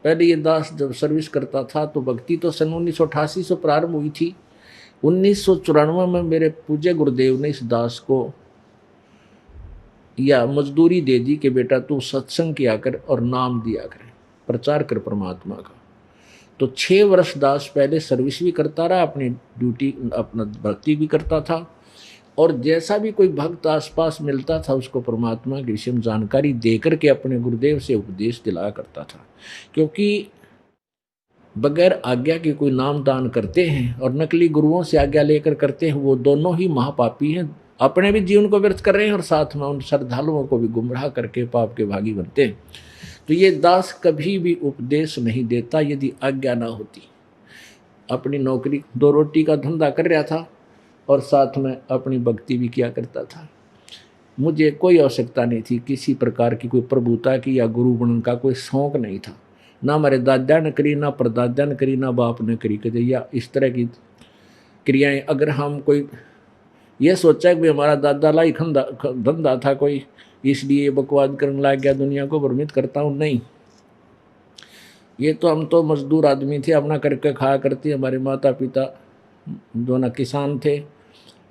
पहले ये दास जब सर्विस करता था तो भक्ति तो सन 1988 से प्रारंभ हुई थी। 1994 में मेरे पूज्य गुरुदेव ने इस दास को या मजदूरी दे दी कि बेटा तू सत्संग किया कर और नाम दिया कर, प्रचार कर परमात्मा का। तो 6 वर्ष दास पहले सर्विस भी करता रहा, अपनी ड्यूटी अपना भक्ति भी करता था, और जैसा भी कोई भक्त आसपास मिलता था उसको परमात्मा के विषय में जानकारी देकर के अपने गुरुदेव से उपदेश दिलाया करता था। क्योंकि बगैर आज्ञा के कोई नाम दान करते हैं और नकली गुरुओं से आज्ञा लेकर करते हैं, वो दोनों ही महापापी हैं, अपने भी जीवन को व्यर्थ कर रहे हैं और साथ में उन श्रद्धालुओं को भी गुमराह करके पाप के भागी बनते हैं। तो ये दास कभी भी उपदेश नहीं देता यदि आज्ञा ना होती। अपनी नौकरी 2 रोटी का धंधा कर रहा था और साथ में अपनी भक्ति भी किया करता था। मुझे कोई आवश्यकता नहीं थी किसी प्रकार की, कोई प्रभुता की या गुरु बनने का कोई शौक नहीं था। ना हमारे दादा ने करी, ना परदादा ने करी, ना बाप ने करी कदे, या इस तरह की क्रियाएं। अगर हम कोई ये सोचा कि हमारा दादा लाई धंधा था कोई, इसलिए बकवाद करने लग गया, दुनिया को भ्रमित करता हूँ, नहीं। ये तो हम तो मजदूर आदमी थे, अपना करके खाया करते। हमारे माता पिता दोनों किसान थे,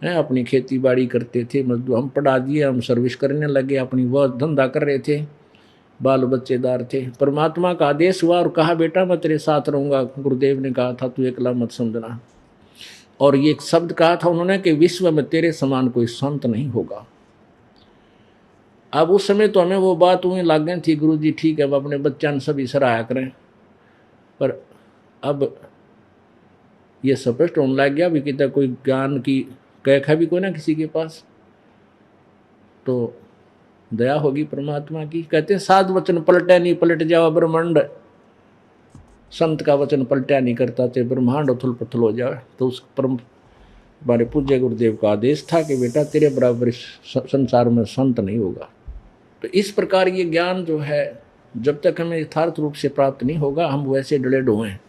अपनी खेती बाड़ी करते थे, मजदूर हम पढ़ा दिए, हम सर्विस करने लगे, अपनी वह धंधा कर रहे थे, बाल बच्चेदार थे। परमात्मा का आदेश हुआ और कहा बेटा मैं तेरे साथ रहूँगा। गुरुदेव ने कहा था तू अकेला मत समझना, और ये एक शब्द कहा था उन्होंने कि विश्व में तेरे समान कोई संत नहीं होगा। अब उस समय तो हमें वो बात हुई लाग गई थी, गुरु जी ठीक है अब अपने बच्चा सभी सराहा करें, पर अब ये स्पष्ट होने लग गया भी कितना कोई ज्ञान की कैख है भी कोई ना किसी के पास, तो दया होगी परमात्मा की। कहते हैं साध वचन पलटे नहीं पलट जावा ब्रह्मांड, संत का वचन पलटा नहीं करता थे ब्रह्मांड उथल पुथल हो जाए। तो उस परम हमारे पूज्य गुरुदेव का आदेश था कि बेटा तेरे बराबर संसार में संत नहीं होगा। तो इस प्रकार ये ज्ञान जो है जब तक हमें यथार्थ रूप से प्राप्त नहीं होगा हम वैसे डले डोए हैं।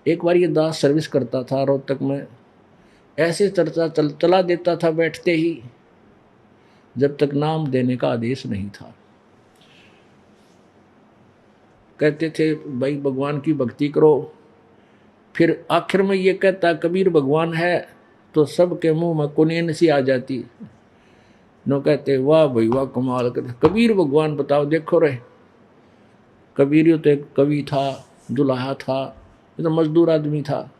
एक बार ये दास सर्विस करता था रोहतक में, ऐसे चर्चा चला देता था बैठते ही, जब तक नाम देने का आदेश नहीं था। कहते थे भाई भगवान की भक्ति करो, फिर आखिर में ये कहता कबीर भगवान है, तो सबके मुंह में कुनेन सी आ जाती। नो कहते वाह भाई वाह कमाल करते, कबीर भगवान बताओ देखो रे। कबीर तो एक कवि था, दुल्हा था, ये तो मजदूर आदमी था।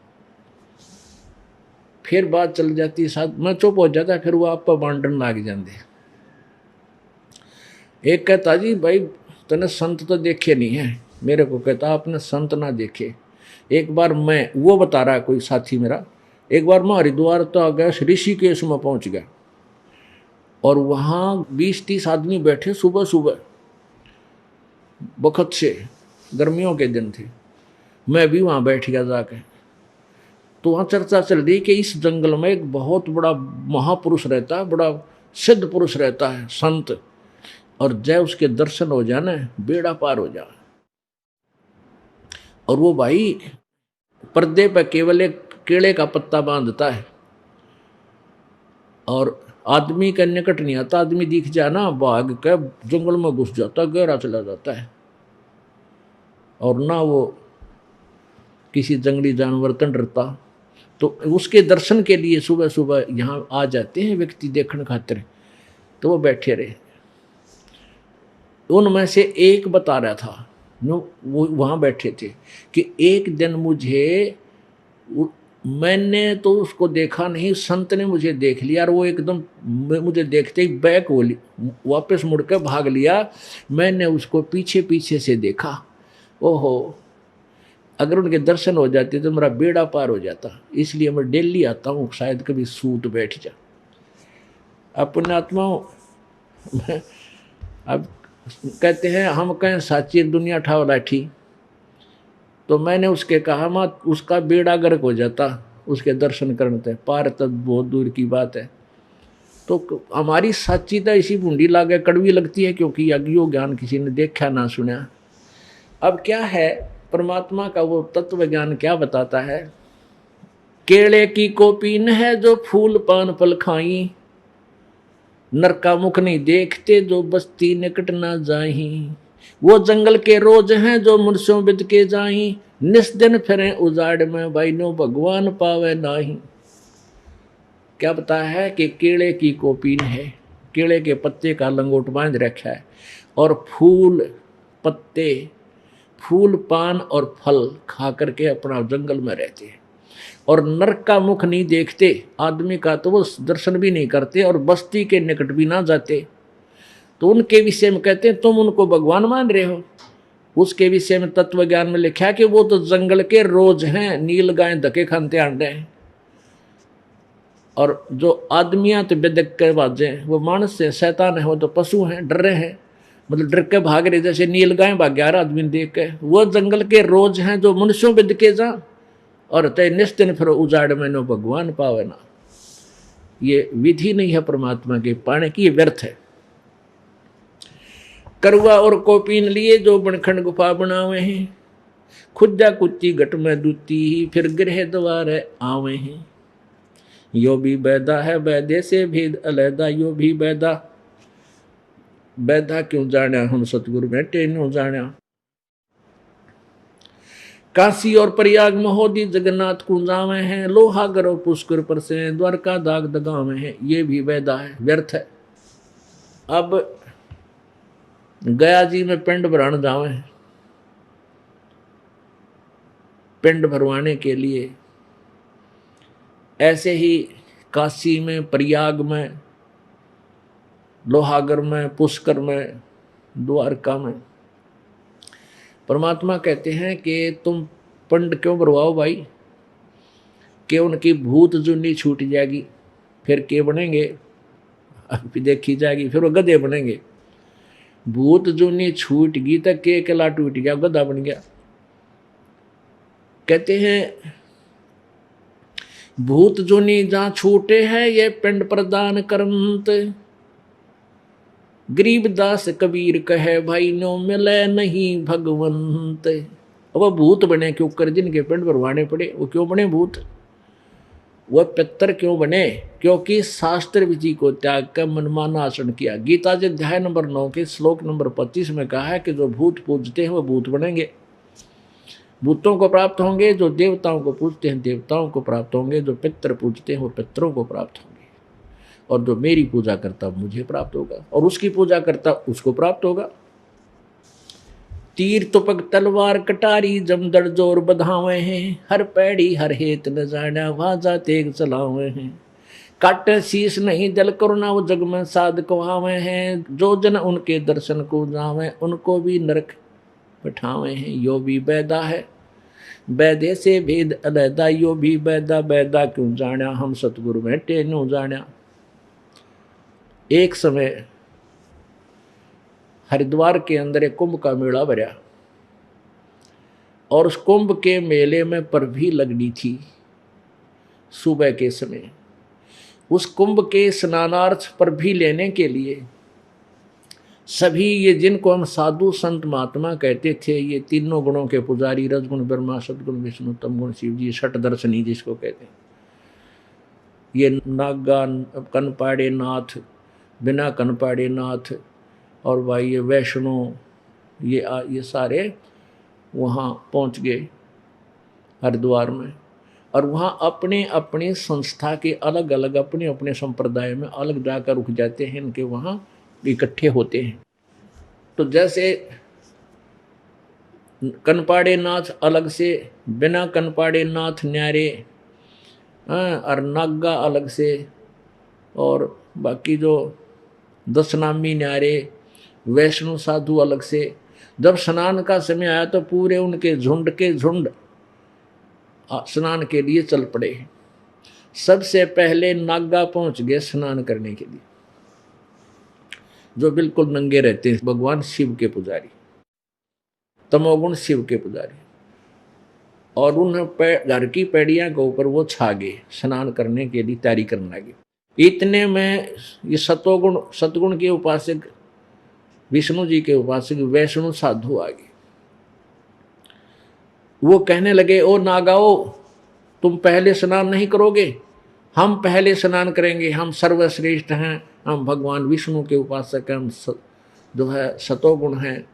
फिर बात चल जाती, साथ मैं चुप हो जाता, फिर वो आप पर बांटन लाग जाते। एक कहता जी भाई तने संत तो देखे नहीं है, मेरे को कहता आपने संत ना देखे। एक बार मैं, वो बता रहा है कोई साथी मेरा, एक बार मैं हरिद्वार तो आ गया, ऋषिकेश में पहुंच गया और वहाँ 20-30 आदमी बैठे सुबह सुबह बखत से, गर्मियों के दिन थे। मैं भी वहाँ बैठ गया जाके, तो वहाँ चर्चा चल रही कि इस जंगल में एक बहुत बड़ा महापुरुष रहता है, बड़ा सिद्ध पुरुष रहता है संत, और जय उसके दर्शन हो जाना बेड़ा पार हो जाए। और वो भाई पर्दे पर केवल एक केले का पत्ता बांधता है और आदमी के निकट नहीं आता, आदमी दिख जाए ना भाग के जंगल में घुस जाता, गहरा चला जाता है, और ना वो किसी जंगली जानवर तन डरता। तो उसके दर्शन के लिए सुबह सुबह यहाँ आ जाते हैं व्यक्ति देखने खातिर, तो वो बैठे रहे। उनमें से एक बता रहा था, वो वहाँ बैठे थे, कि एक दिन मैंने तो उसको देखा नहीं, संत ने मुझे देख लिया और वो एकदम मुझे देखते ही बैक वापस मुड़कर भाग लिया। मैंने उसको पीछे पीछे से देखा। ओहो, अगर उनके दर्शन हो जाते तो मेरा बेड़ा पार हो जाता, इसलिए मैं डेली आता हूँ, शायद कभी सूत बैठ जा। अपने आत्माओं अब कहते हैं हम कहें साची दुनिया ठाव लाठी, तो मैंने उसके कहा मत उसका बेड़ा गर्क हो जाता उसके दर्शन करते, पार तब बहुत दूर की बात है। तो हमारी साचीता इसी बूंदी लागे कड़वी लगती है, क्योंकि अज्ञो ज्ञान किसी ने देखा ना सुना। अब क्या है परमात्मा का वो तत्व ज्ञान क्या बताता है, केले की कोपीन है जो फूल पान फल खाई, नर का मुख नहीं देखते जो बस्ती निकट ना जाही, वो जंगल के रोज हैं जो मुनस्यों बिद के जाही, निस दिन फिरें उजाड़ में भाइनो भगवान पावे नाही। क्या बता है कि केले की कोपीन है, केले के पत्ते का लंगोट बांध रखा है और फूल पत्ते, फूल पान और फल खा करके अपना जंगल में रहते हैं और नरक का मुख नहीं देखते, आदमी का तो वो दर्शन भी नहीं करते और बस्ती के निकट भी ना जाते। तो उनके विषय में कहते हैं तुम उनको भगवान मान रहे हो। उसके विषय में तत्व ज्ञान में लिखा है कि वो तो जंगल के रोज हैं, नील गाय धके खानते आंडे हैं। और जो आदमियां तो बेदक के बाजे हैं, वो मानस से शैतान है, वो तो पशु हैं, डर रहे हैं, मतलब डर के भाग रहे, जैसे नील गाय भाग गया आदमी देख के। वो जंगल के रोज हैं जो मनुष्यों बिद के जा, और तय निश्चिन फिर उजाड़ में नो भगवान पावे ना। ये विधि नहीं है परमात्मा के पाने की, ये व्यर्थ है। करुआ और कोपीन लिए जो बनखंड गुफा बनावे हैं, खुदा कुत्ती घट में दूती ही फिर गृह द्वार आवे हैं। यो भी बैदा है बैदे से भेद अलैदा, यो भी बैदा, बैदा क्यों जाना हम सतगुरु बैठे नो जाना। काशी और प्रयाग महोदी जगन्नाथ कुंजावे हैं, लोहागर और पुष्कर पर से द्वारका दाग दगावे हैं। ये भी बैदा है, व्यर्थ है। अब गया जी में पिंड भराने जावे हैं, पिंड भरवाने के लिए। ऐसे ही काशी में, प्रयाग में, लोहागर में, पुष्कर में, द्वारका में परमात्मा कहते हैं कि तुम पिंड क्यों भरवाओ भाई, कि उनकी भूत जुनी छूट जाएगी, फिर के बनेंगे, अभी देखी जाएगी, फिर वो गधे बनेंगे। भूत जुनी छूट गई तक के किला टूट गया, गधा बन गया। कहते हैं भूत जुनी जहां छूटे है ये पिंड प्रदान करंत, गरीबदास कबीर कहे भाई नो मिले नहीं भगवंत। अब भूत बने क्यों कर, जिनके पिंड भरवाने पड़े वो क्यों बने भूत, वह पितर क्यों बने, क्योंकि शास्त्र विधि को त्याग कर मनमाना आचरण किया। गीता जी अध्याय नंबर 9 के श्लोक नंबर 25 में कहा है कि जो भूत पूजते हैं वह भूत बनेंगे, भूतों को प्राप्त होंगे। जो देवताओं को पूजते हैं देवताओं को प्राप्त होंगे, जो पितर पूजते हैं वो पितरों को प्राप्त होंगे, और जो मेरी पूजा करता मुझे प्राप्त होगा, और उसकी पूजा करता उसको प्राप्त होगा। तीर तुपक तलवार कटारी जमदड़ जोर बधावे हैं, हर पैड़ी हर हेत न जाना वाजा तेग चलावे हैं। काटे शीश नहीं जल करुणा वो जग में साध कहावे हैं, जो जन उनके दर्शन को जावे उनको भी नरक बैठावे हैं। यो भी बैदा है बैदे से भेद अलैदा, यो भी बैदा, बैदा क्यों जाना हम सतगुरु बैठे नो जाना। एक समय हरिद्वार के अंदर एक कुंभ का मेला भरा, और उस कुंभ के मेले में परभी लगनी थी सुबह के समय। उस कुंभ के स्नानार्थ परभी लेने के लिए सभी ये जिनको हम साधु संत महात्मा कहते थे, ये तीनों गुणों के पुजारी, रजगुण ब्रह्मा, सदगुण विष्णु, तमगुण शिव जी, षट दर्शनी जिसको कहते हैं, ये नागा, कनपाड़े नाथ, बिना कनपाड़े नाथ, और भाई ये वैष्णो, ये सारे वहाँ पहुँच गए हरिद्वार में। और वहाँ अपने अपने संस्था के अलग अलग, अपने अपने संप्रदाय में अलग जाकर रुक जाते हैं, इनके वहाँ इकट्ठे होते हैं। तो जैसे कनपाड़े नाथ अलग से, बिना कनपाड़े नाथ न्यारे, और नागा अलग से, और बाकी जो 10 नामी न्यारे वैष्णो साधु अलग से। जब स्नान का समय आया तो पूरे उनके झुंड के झुंड स्नान के लिए चल पड़े। सबसे पहले नागा पहुंच गए स्नान करने के लिए, जो बिल्कुल नंगे रहते हैं, भगवान शिव के पुजारी, तमोगुण शिव के पुजारी। और उन घर की पैड़ियां के ऊपर वो छा गए, स्नान करने के लिए तैयारी करने लगे। इतने में ये सतगुण के उपासक, विष्णु जी के उपासक वैष्णु साधु आ गए। वो कहने लगे, ओ नागाओ, तुम पहले स्नान नहीं करोगे, हम पहले स्नान करेंगे, हम सर्वश्रेष्ठ हैं, हम भगवान विष्णु के उपासक हैं, हम जो है सतोगुण हैं,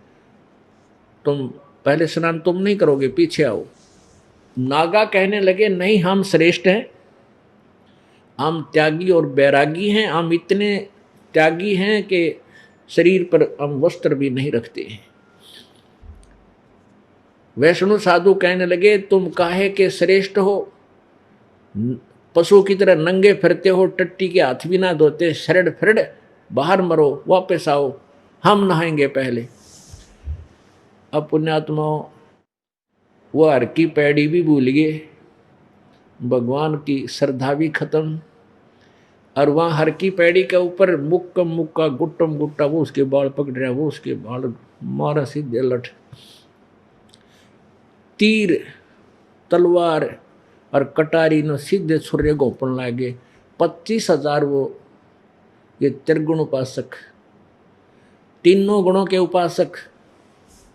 तुम पहले स्नान तुम नहीं करोगे, पीछे आओ। नागा कहने लगे नहीं, हम श्रेष्ठ हैं, हम त्यागी और बैरागी हैं, हम इतने त्यागी हैं कि शरीर पर हम वस्त्र भी नहीं रखते हैं। वैष्णु साधु कहने लगे तुम काहे के श्रेष्ठ हो, पशु की तरह नंगे फिरते हो, टट्टी के हाथ भी ना धोते, शरड़ फिरड़ बाहर मरो, वापस आओ, हम नहाएंगे पहले। अब पुण्यात्माओं वो हर की पैड़ी भी भूल गए, भगवान की श्रद्धा भी खत्म, और वहाँ हर की पैड़ी के ऊपर मुक्कम मुक्का गुट्टम गुट्टा वो उसके बाल पकड़ रहा, वो उसके बाल मारा सीधे लठ। तीर तलवार और कटारी न सीधे छुरे गोपन लागे। 25,000 वो ये त्रिगुण उपासक, तीनों गुणों के उपासक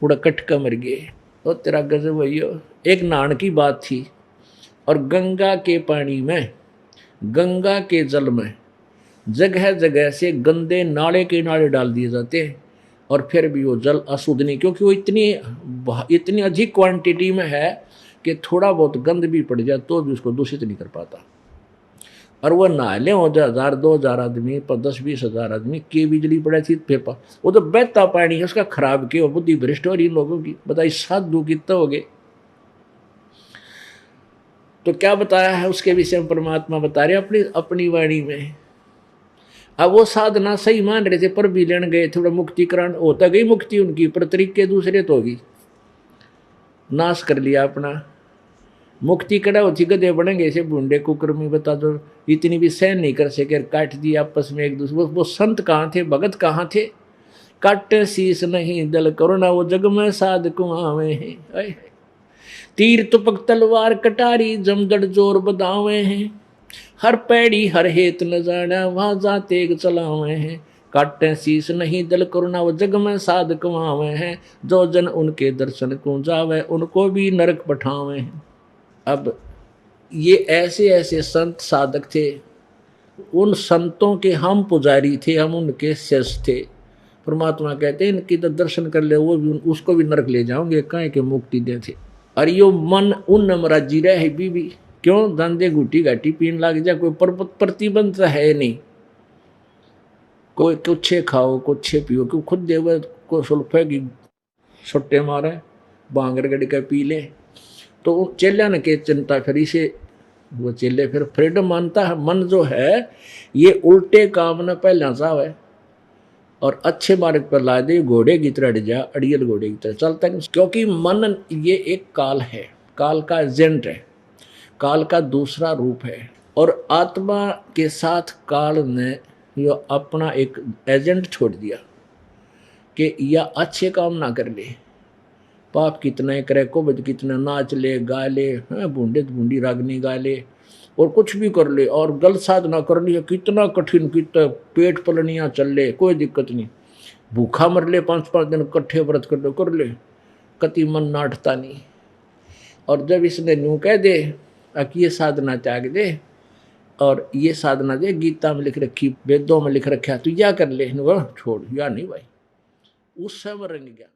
उड़ा कटका मर गए। तो तेरा गजब भैया। एक नान की बात थी, और गंगा के पानी में, गंगा के जल में जगह जगह से गंदे नाले के नाले डाल दिए जाते हैं, और फिर भी वो जल अशुद्ध नहीं, क्योंकि वो इतनी अधिक क्वांटिटी में है कि थोड़ा बहुत गंद भी पड़ जाए तो भी उसको दूषित नहीं कर पाता। और वह नाले हो जाए 1,000-2,000 आदमी पर 10-20,000 आदमी की बिजली पड़े थी पेपर, वो तो बहता पानी है उसका, खराब क्यों, बुद्धि भ्रष्ट हो रही लोगों की। बताइए साधु कितना हो गए। तो क्या बताया है उसके विषय में परमात्मा बता रहे अपनी वाणी में। अब वो साधना सही मान रहे थे पर भी लेने गए, थोड़ा मुक्तिकरण होता गई मुक्ति उनकी, पर तरीके दूसरे तो होगी, नाश कर लिया अपना। मुक्ति कड़ा होती गधे बनेंगे ऐसे बूढ़े कुकर्मी, बता दो इतनी भी सहन नहीं कर सके, काट दिया आपस में एक दूसरे। वो संत कहाँ थे, भगत कहाँ थे। काटे शीस नहीं दल करुणा, वो जग में साध कुआवे हैं। तीर तुपक तलवार कटारी जमदड़ जोर बदावे हैं, हर पैड़ी हर हेत न जाना, वहां जा तेग चलावे हैं। काटे शीस नहीं दल करुणा, वो जग में साध कुआवे हैं, जो जन उनके दर्शन को जावे, उनको भी नरक पठावे हैं। अब ये ऐसे ऐसे संत साधक थे, उन संतों के हम पुजारी थे, हम उनके शिष्य थे। परमात्मा कहते हैं इनकी तो दर्शन कर ले, वो भी उसको भी नरक ले जाओगे, कहें के मुक्ति दे थे। और यो मन उन नमराजी रहे बीबी, क्यों धंधे घुटी घाटी पीन लग जा, कोई प्रतिबंध है नहीं, कोई कुछ खाओ कुछ पियो, क्यों खुद देवे को सुल्फे की छुट्टे मारे बांगर गड़ के पी ले। तो चेल्या ने के चिंता करी से वो चेले फिर फ्रीडम मानता है। मन जो है ये उल्टे काम न पहले चावे और अच्छे मार्ग पर ला दे, घोड़े की तरह जा, अड़ियल घोड़े की तरह चलता नहीं, क्योंकि मन ये एक काल है, काल का एजेंट है, काल का दूसरा रूप है। और आत्मा के साथ काल ने यो अपना एक एजेंट छोड़ दिया कि या अच्छे काम ना कर ले, पाप कितना करे, कुबद कितना नाच ले गा ले, बूंदे बूंदी रागनी गा ले और कुछ भी कर ले, और गलत साधना कर लिया कितना कठिन, कितना पेट पलनियाँ चल ले, कोई दिक्कत नहीं, भूखा मर ले 5-5 दिन कट्ठे व्रत कर ले, कति मन नाटता नहीं। और जब इसने न्यू कह दे कि ये साधना त्याग दे और ये साधना दे, गीता में लिख रखी, वेदों में लिख रखा, तो या कर ले, छोड़ या नहीं भाई, उस समय रंग गया।